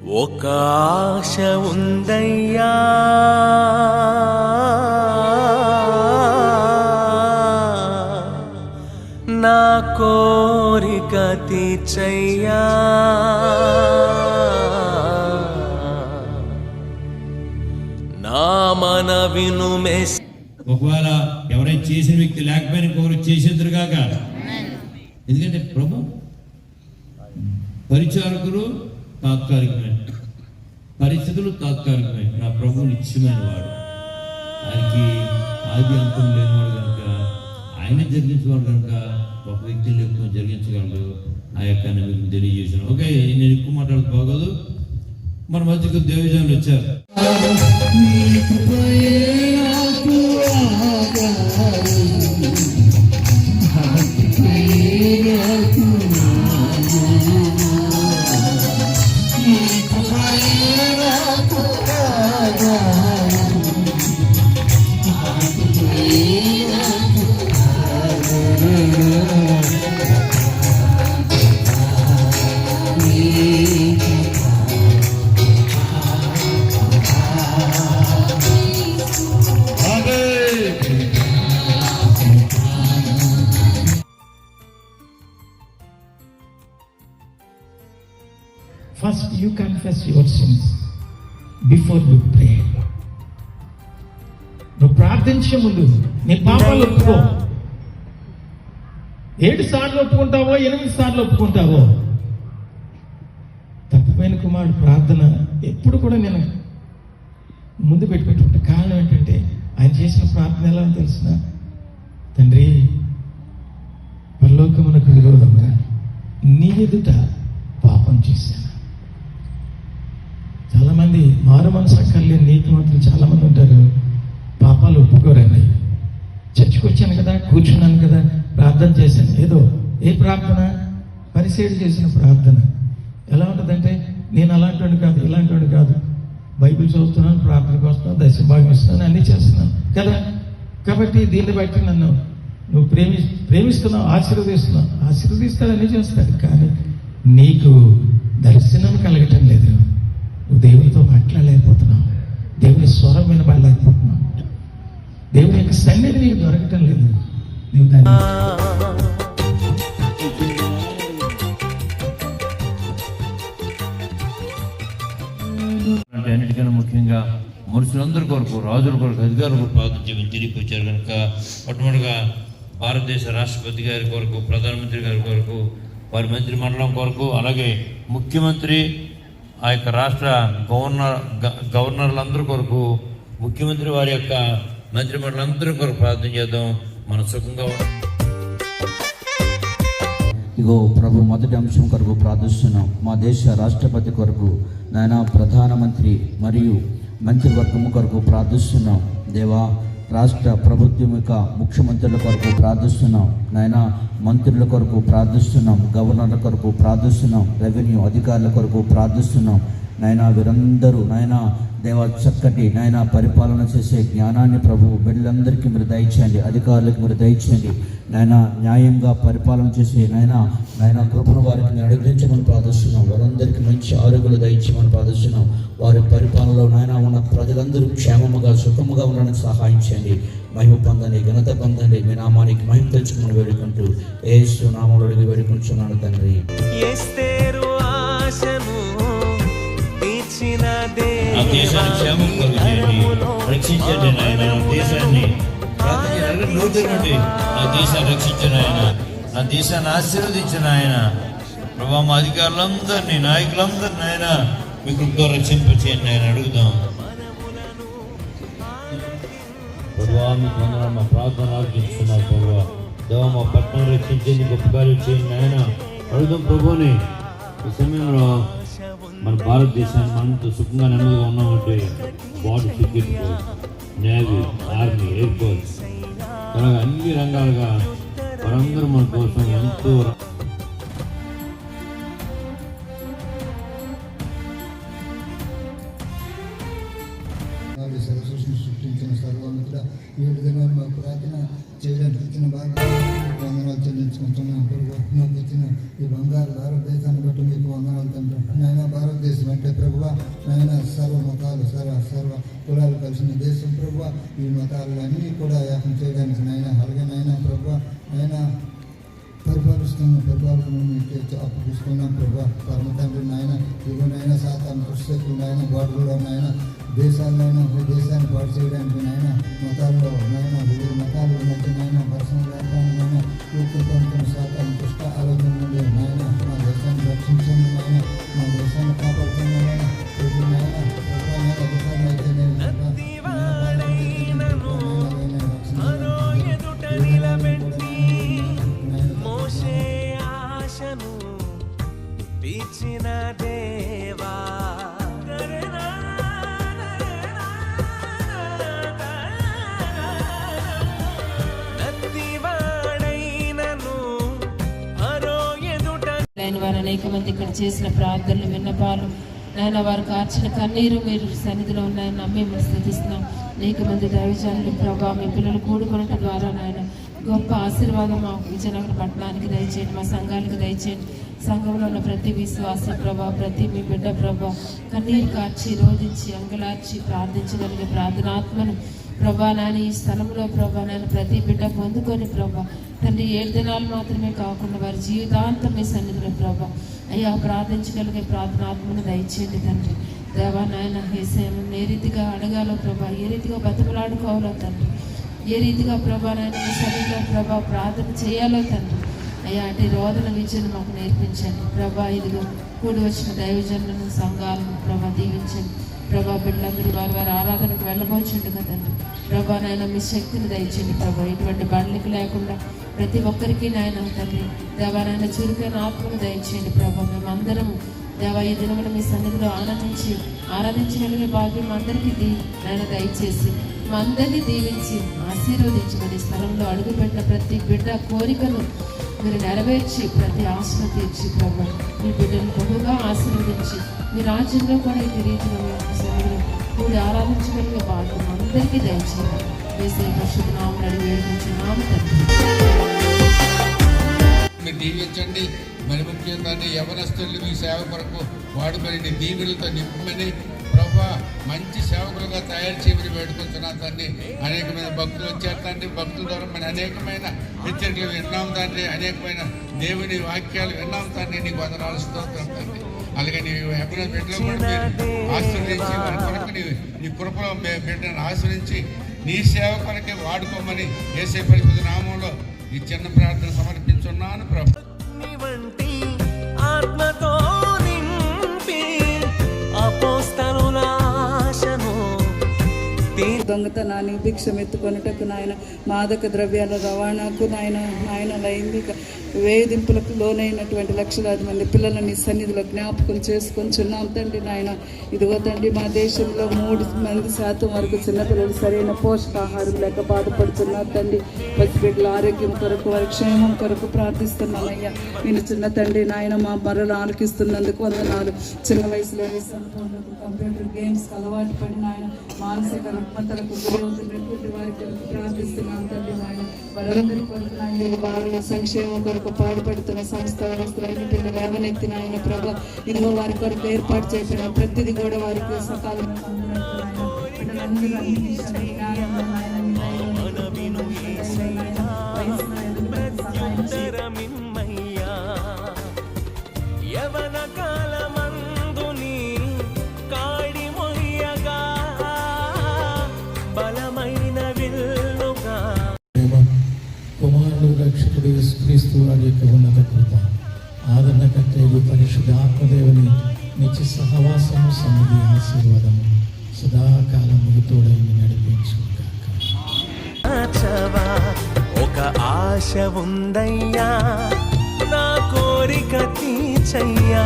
ఒక ఆశ ఉందయ్యా, నా కోరిక తీర్చయ్యా, నా మనవిను మెస్. ఒకవేళ ఎవరైనా చేసిన వ్యక్తి లేకపోయినా ఇంకొకరు చేసేద్దరు కాక. ఎందుకంటే ప్రభు పరిచారకులు తాత్కాలికమైన, పరిస్థితులు తాత్కాలికమైన, నా ప్రభు నిత్యమైన వాడు. ఆయనకి ఆది అంతం లేనివాడు కనుక, ఆయన జరిగించేవాడు కనుక ఒక వ్యక్తిని లేకుండా జరిగించగలడు. ఆ యొక్క మీకు తెలియజేశాను. ఓకే, నేను ఎక్కువ మాట్లాడదు బాగోదు. మన మధ్యకు దేవజనులు వచ్చారు. First, you confess your sins before you pray. నువ్వు ప్రార్థించే ముందు నీ పాపాలు ఒప్పుకో. 7 సార్లు ఒప్పుకుంటావో 8 సార్లు ఒప్పుకుంటావో. తప్పిపోయిన కుమారుడు ప్రార్థన ఎప్పుడు కూడా నేను ముందు పెట్టుకుంటే కారణం ఏంటంటే, ఆయన చేసిన ప్రార్థన ఎలా తెలిసిన, తండ్రి పరలోకమునకు విరోధంగా నీ ఎదుట పాపం చేశాను. చాలామంది మారు మనసు అక్కర్లేని నీతిమంతులు చాలామంది ఉంటారు, పాపాలు ఒప్పుకోరండి. చర్చికి వచ్చాను కదా, కూర్చున్నాను కదా, ప్రార్థన చేశాను. ఏదో ఏ ప్రార్థన? పరిశీలన చేసిన ప్రార్థన. ఎలా ఉంటుందంటే, నేను అలాంటి కాదు, ఇలాంటి కాదు, బైబిల్ చదువుతున్నాను, ప్రార్థనకు వస్తున్నాను, దశభాగం ఇస్తున్నాను, అన్నీ చేస్తున్నాను కదా. కాబట్టి దీన్ని బట్టి నన్ను నువ్వు ప్రేమిస్తున్నావు, ఆశీర్వదిస్తాడు, అన్నీ చేస్తాడు. కానీ నీకు దర్శనం కలగటం లేదు. నువ్వు దేవునితో మాట్లాడలేకపోతున్నావు, దేవుని స్వరం వినబడలేకపోతున్నావు, దేవుని యొక్క సన్నిధి నీకు దొరకటం లేదు. నువ్వు దాన్ని అంటే అన్నిటికన్నా ముఖ్యంగా మనుషులందరి కొరకు, రాజుల కొరకు, అధికారుల కొరకు ప్రార్థన చేయమని తిరిగి వచ్చారు కనుక మొట్టమొదటిగా భారతదేశ రాష్ట్రపతి గారి కొరకు, ప్రధానమంత్రి గారి కొరకు, వారి మంత్రి మండలం కొరకు, అలాగే ముఖ్యమంత్రి, ఆ యొక్క రాష్ట్ర గవర్నర్లందరి కొరకు, ముఖ్యమంత్రి వారి యొక్క మంత్రి మండలందరి కొరకు ప్రార్థన చేద్దాం. మన సుఖంగా ఇగో ప్రభు మొదటి అంశం కొరకు ప్రార్థిస్తున్నాం. మా దేశ రాష్ట్రపతి కొరకు, నాయన ప్రధానమంత్రి మరియు మంత్రివర్గము కొరకు ప్రార్థిస్తున్నాం. దేవా, రాష్ట్ర ప్రభుత్వం యొక్క ముఖ్యమంత్రుల కొరకు ప్రార్థిస్తున్నాం. నాయన మంత్రుల కొరకు ప్రార్థిస్తున్నాం, గవర్నర్ల కొరకు ప్రార్థిస్తున్నాం, రెవెన్యూ అధికారుల కొరకు ప్రార్థిస్తున్నాం. నాయన వీరందరూ నాయన దేవా చక్కటి నాయన పరిపాలన చేసే జ్ఞానాన్ని ప్రభు బిడ్డలందరికీ మీరు దయచేయండి, అధికారులకు మీరు దయచేయండి. నాయన న్యాయంగా పరిపాలన చేసే నాయన కృపను వారికి మీరు అనుగ్రహించమని ప్రార్థిస్తున్నాం. వారందరికీ మంచి ఆరోగ్యాలు దయచేయమని ప్రార్థిస్తున్నాం. వారి పరిపాలనలో నాయన ఉన్న ప్రజలందరూ క్షేమముగా సుఖముగా ఉండడానికి సహాయం చేయండి. మహిమ పొందండి, ఘనత పొందండి. మీ నామానికి మహిమ తెచ్చుకుని వేడుకుంటూ యేసు నామములో అడిగి వేడుకుంటున్నాను తండ్రి. దేశాన్ని క్షేమం కలుగజేయండి, రక్షించండి నాయన. దేశాన్ని నూతనండి, నా దేశాన్ని రక్షించిన ఆయన, నా దేశాన్ని ఆశీర్వదించిన ఆయన. ప్రభావ మా అధికారులందరినీ, నాయకులందరినీ ఆయన మీ కృపతో రక్షింపచేయండి ఆయన అడుగుదాం. ప్రభావ మీకు వందనాలు, మా ప్రార్థన ఆలోచిస్తున్నాం. ప్రభావ దేవ మా పట్టణం రక్షించండి, గొప్ప కార్యం చేయండి ఆయన అడుగుదాం ప్రభుని. ఈ సమయంలో మన భారతదేశాన్ని మనంతో సుఖంగా నెమ్మదిగా ఉన్నామంటే body security force, navy, army, air force, అలాగే అన్ని రంగాలుగా వారందరూ మన కోసం ఎంతో సృష్టించిన సర్వోన్నతుడ, ఈ విధంగా మా ప్రార్థన చేయడానికి ఇచ్చిన బాగా వందనాలు చెల్లించుకుంటున్నాం. ఇచ్చిన ఈ బంగారు భారతదేశాన్ని బట్టి మీకు వందనాలు తండ్రి. భారతదేశం అంటే ప్రభువ నాయన సర్వ మతాలు సర్వ కులాలు కలిసిన దేశం ప్రభువ ఈ మతాలన్నీ కూడా ఏకం చేయడానికి నాయన అలాగే నాయన ప్రభువ నాయన పరిపాలకులను అప్పగిస్తున్నాం ప్రభా పరమ తండ్రి నాయన ఇదిగోనైనా సాతాను పుస్తకులు నాయన గోడల్లో నాయన దేశాన్ని పాడు చేయడానికి నాయన మతాల్లో నాయన వివిధ మతాల మధ్య నాయన ఘర్షణ లేకుండా నాయన కూర్చుని సాతాను పుష్ట ఆలోచన నుండి నాయన మా దేశాన్ని రక్షించండి నాయన మా దేశాన్ని కాపాడుతున్న నాయన ప్రతి నాయన అధికారులు అయితే తీర్చిన దేవా వారు అనేక మంది ఇక్కడ చేసిన ప్రార్థనలు విన్నపాలు నాయన వారు కార్చిన కన్నీరు మీరు సన్నిధిలో ఉన్నాయని నమ్మి మేము స్థుతిస్తున్నాం. అనేక మంది దైవజనులు ప్రభావ మీ పిల్లలు కూడుకున్నట్టు ద్వారా నాయన గొప్ప ఆశీర్వాదం మా విజయనగరం పట్టణానికి దయచేయండి, మా సంఘానికి దయచేయండి. సంఘంలో ఉన్న ప్రతి విశ్వాస ప్రభా, ప్రతి మీ బిడ్డ ప్రభా కన్నీరు కార్చి రోధించి అంగలార్చి ప్రార్థించగలిగే ప్రార్థనాత్మను ప్రభా నాయన ఈ స్థలంలో ప్రభా నాయన ప్రతి బిడ్డ పొందుకొని ప్రభా తండ్రి 7 దినాలు మాత్రమే కాకుండా వారి జీవితాంతం మీ సన్నిధిలో ప్రభా అయ్యా ప్రార్థించగలిగే ప్రార్థనాత్మను దయచేయండి తండ్రి. దేవా నాయన యేసయ్యను ఏ రీతిగా అడగాలో ప్రభా, ఏ రీతిగా బతుకులాడుకోవాలో తండ్రి, ఏ రీతిగా ప్రభా నాయన మీ సన్నిధిలో ప్రభా ప్రార్థన చేయాలో తండ్రి అయ్యా అటు రోదన విద్యను మాకు నేర్పించండి ప్రభా. ఇదిగో కూడి వచ్చిన దైవజనులను సంఘాలను ప్రభా దీవించండి ప్రభా. బిడ్డలందరూ వారి ఆరాధనకు వెళ్ళబోచుండగా తండ్రి ప్రభా నాయన మీ శక్తిని దయచేయండి ప్రభా. ఇటువంటి బండ్లకి లేకుండా ప్రతి ఒక్కరికి నాయన తండ్రి దేవా నాయన చురుకైన ఆత్మను దయచేయండి ప్రభా. మేమందరము దేవా ఈ దినమున మీ సన్నిధిలో ఆరాధించగలిగే భాగ్యం అందరికీ నాయన దయచేసి మా అందరినీ దీవించి ఆశీర్వదించమని స్థలంలో అడుగుపెట్టిన ప్రతి బిడ్డ కోరికను మీరు నెరవేర్చి ప్రతి ఆశను తీర్చి ప్రభు మీ బిడ్డను బహుగా ఆశీర్వదించి మీ రాజ్యంలో కూడా ఈ రీతిలో సన్నిధిలో కూడి ఆరాధించగలిగే భాగ్యం అందరికీ దయచేయాలి. వేసే పరిశుద్ధ నామమున అడిగి వేడుకుంటున్నాము తండ్రి. మీరు దీవించండి. మరి ముఖ్యంగా యవనస్తుల్ని మీ సేవ కొరకు వాడుకొని దీవులతో నింపమని ప్రభా మంచి సేవకులుగా తయారు చేయమని వేడుకుంటున్నాను తండ్రి. అనేకమైన భక్తులు వచ్చారు తండ్రి. భక్తుల ద్వారా మన అనేకమైన హెచ్చరికలు విన్నాం తండ్రి, అనేకమైన దేవుని వాక్యాలు విన్నాం తండ్రి. నీకు వందనాలు స్తోత్రం తండ్రి. అలాగే నీ బిడ్డలో కూడా మీరు ఆశీర్వదించి మన కొరకు నీ కృపలో బిడ్డను ఆశ్రయించి నీ సేవ కొరకే వాడుకోమని యేసయ్య పరిశుద్ధ నామంలో ఈ చిన్న ప్రార్థన సమర్పించున్నాను ప్రభు. ఆత్మతో నింపి అపోస్తలుల ఆశను దొంగతనాన్ని భిక్షం ఎత్తుకొనుటకు నాయన మాదక ద్రవ్యాల రవాణాకు నాయన లైంగిక వేధింపులకు లోనైనటువంటి లక్షలాది మంది పిల్లలని సన్నిధిలో జ్ఞాపకం చేసుకొనిచున్నాం తండ్రి. నాయన ఇదిగో తండ్రి మా దేశంలో 3% వరకు చిన్నపిల్లలు సరైన పోషకాహారం లేక బాధపడుతున్నారు తండ్రి. పసిబిడ్డల ఆరోగ్యం కొరకు వారి క్షేమం కొరకు ప్రార్థిస్తున్నామయ్యా. నేను చిన్న తండ్రి నాయన మా మరలు ఆలకిస్తున్నందుకు వందనాలు. చిన్న వయసులోనే కంప్యూటర్ గేమ్స్ అలవాటు పడిన ఆయన మానసిక రుగ్మతలకు గురవుతున్నటువంటి వారి కొరకు ప్రార్థిస్తున్నాం తండ్రి. నాయన వారందరి కొరకు నాయన వారి సంక్షేమం కొరకు పాటుపడుతున్న సంస్థ వ్యవస్థలన్నింటినీ లేవనెత్తిన ఆయన ప్రభా ఇదిగో వారి కొరకు ఏర్పాటు చేసిన ప్రతిదీ కూడా వారికి సకాలంలో బిడ్డలందరూ అన్ని విషయాలు జ్ఞానంలో యవన కాలమందుని కాడి మొయ్యగా బలమైన విల్లుగా కుమారుడు రక్షకుడు యేసుక్రీస్తు వారి యొక్క ఉన్నత కృప ఆదరణకర్తయు పరిశుద్ధ ఆత్మదేవుని నిత్య సహవాసము సన్నిధి ఆశీర్వాదము సదాకాలము తోడైని నడిపించుగాక. ఒక ఆశ ఉందయ్యా, నా కోరిక తీర్చయ్యా.